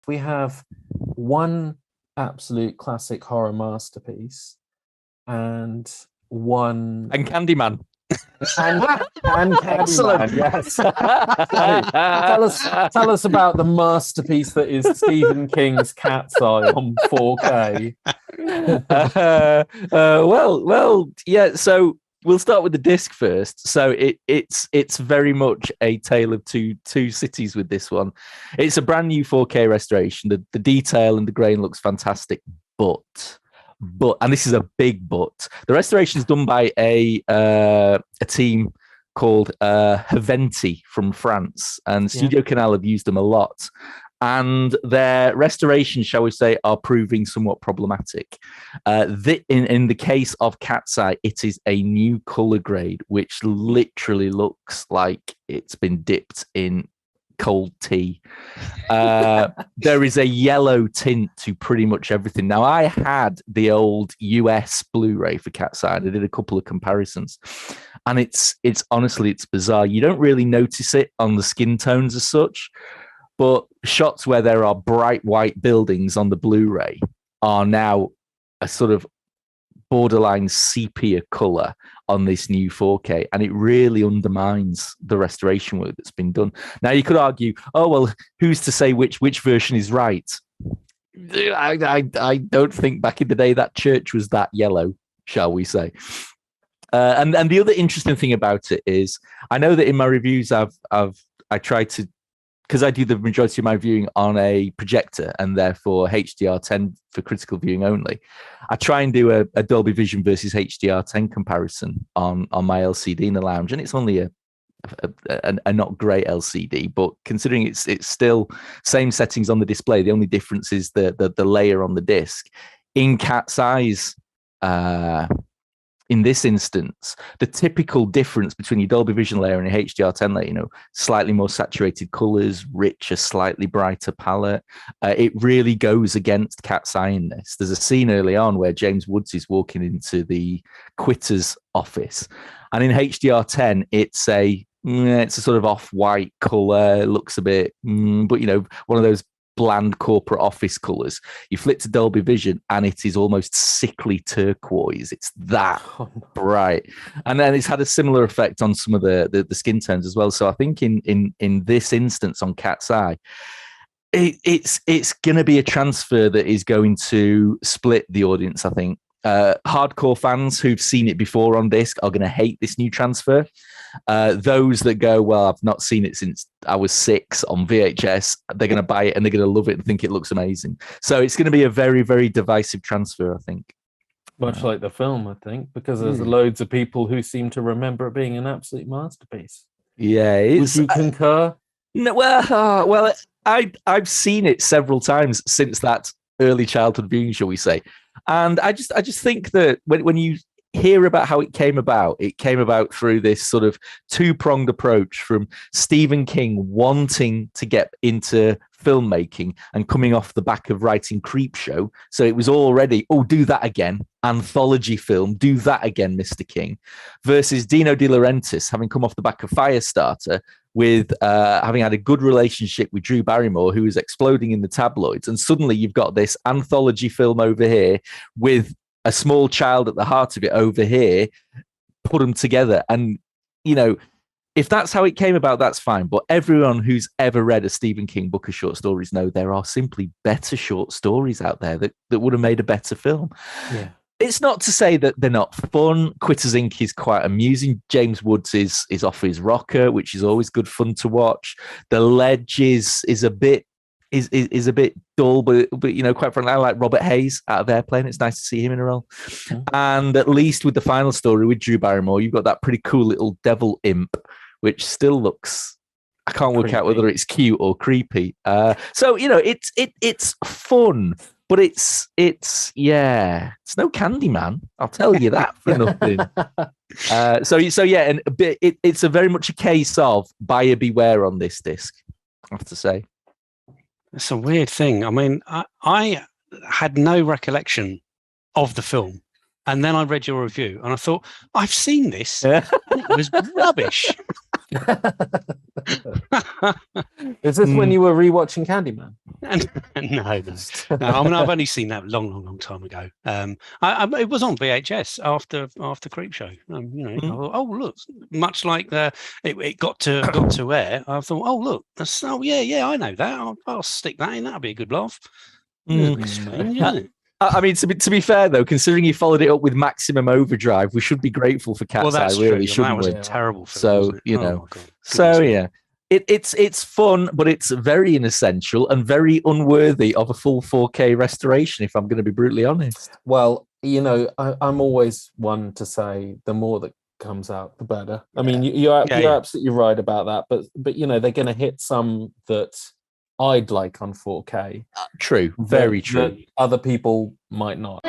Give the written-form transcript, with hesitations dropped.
we have one absolute classic horror masterpiece and one and Candyman. and Candyman, yes. So, tell us about the masterpiece that is Stephen King's Cat's Eye on 4K. Well, yeah. So we'll start with the disc first. So it's very much a tale of two cities with this one. It's a brand new 4K restoration. The detail and the grain looks fantastic, but and this is a big but. The restoration is done by a team called Haventi from France, and Studiocanal have used them a lot. And their restorations, shall we say, are proving somewhat problematic. In the case of Cat's Eye, it is a new color grade, which literally looks like it's been dipped in cold tea. There is a yellow tint to pretty much everything. Now, I had the old US Blu-ray for Cat's Eye. I did a couple of comparisons, and it's honestly, it's bizarre. You don't really notice it on the skin tones as such, but shots where there are bright white buildings on the Blu-ray are now a sort of borderline sepia color on this new 4K, and it really undermines the restoration work that's been done. Now, you could argue, oh, well, who's to say which version is right? I don't think back in the day that church was that yellow, shall we say. And the other interesting thing about it is, I know that in my reviews I tried to, because I do the majority of my viewing on a projector and therefore HDR10 for critical viewing only, I try and do a Dolby Vision versus HDR10 comparison on my LCD in the lounge, and it's only a not great LCD, but considering it's still same settings on the display, the only difference is the layer on the disc. In Cat's Eyes, in this instance, the typical difference between your Dolby Vision layer and your HDR10 layer, slightly more saturated colors, richer, slightly brighter palette. It really goes against Cat's Eye in this. There's a scene early on where James Woods is walking into the quitter's office, and in HDR10, it's a sort of off-white color. It looks a bit, but one of those bland corporate office colors. You flip to Dolby Vision and it is almost sickly turquoise. It's that bright, and then it's had a similar effect on some of the skin tones as well. So I think in this instance on Cat's Eye, it's going to be a transfer that is going to split the audience. I think hardcore fans who've seen it before on disc are going to hate this new transfer. Those that go, well, I've not seen it since I was 6 on VHS, they're going to buy it and they're going to love it and think it looks amazing. So it's going to be a very, very divisive transfer, I think. Much like the film, I think, because there's loads of people who seem to remember it being an absolute masterpiece. Yeah. Would you concur? No, well, I've seen it several times since that early childhood viewing, shall we say. And I just think that when you hear about how it came about through this sort of two-pronged approach from Stephen King wanting to get into filmmaking and coming off the back of writing Creepshow. So it was already, do that again, anthology film, do that again, Mr. King, versus Dino De Laurentiis having come off the back of Firestarter with having had a good relationship with Drew Barrymore, who was exploding in the tabloids. And suddenly you've got this anthology film over here with a small child at the heart of it over here, put them together. And, if that's how it came about, that's fine. But everyone who's ever read a Stephen King book of short stories know there are simply better short stories out there that would have made a better film. Yeah. It's not to say that they're not fun. Quitters Inc. is quite amusing. James Woods is off his rocker, which is always good fun to watch. The Ledge is a bit dull, but quite frankly, I like Robert Hayes out of Airplane. It's nice to see him in a role. Mm-hmm. And at least with the final story with Drew Barrymore, you've got that pretty cool little devil imp, which still looks, I can't work out whether it's cute or creepy. So it's fun, but it's no Candyman. I'll tell you that for nothing. And it's a very much a case of buyer beware on this disc, I have to say. It's a weird thing. I mean, I had no recollection of the film, and then I read your review, and I thought, I've seen this. And it was rubbish. Is this when you were rewatching Candyman? No. I mean, I've only seen that long time ago. It was on VHS after Creepshow. I thought, oh look, much like it got to air. I thought, oh look, yeah, I know that. I'll stick that in. That'll be a good laugh. It's a bit strange, isn't it? I mean, to be fair though, considering you followed it up with Maximum Overdrive, we should be grateful for Cat's Eye, really, shouldn't we? That was a terrible film. So yeah. It's fun, but it's very inessential and very unworthy of a full 4K restoration, if I'm going to be brutally honest. Well, I'm always one to say the more that comes out, the better. I mean, you're absolutely right about that, but they're going to hit some that I'd like on 4K. True, very true. That other people might not.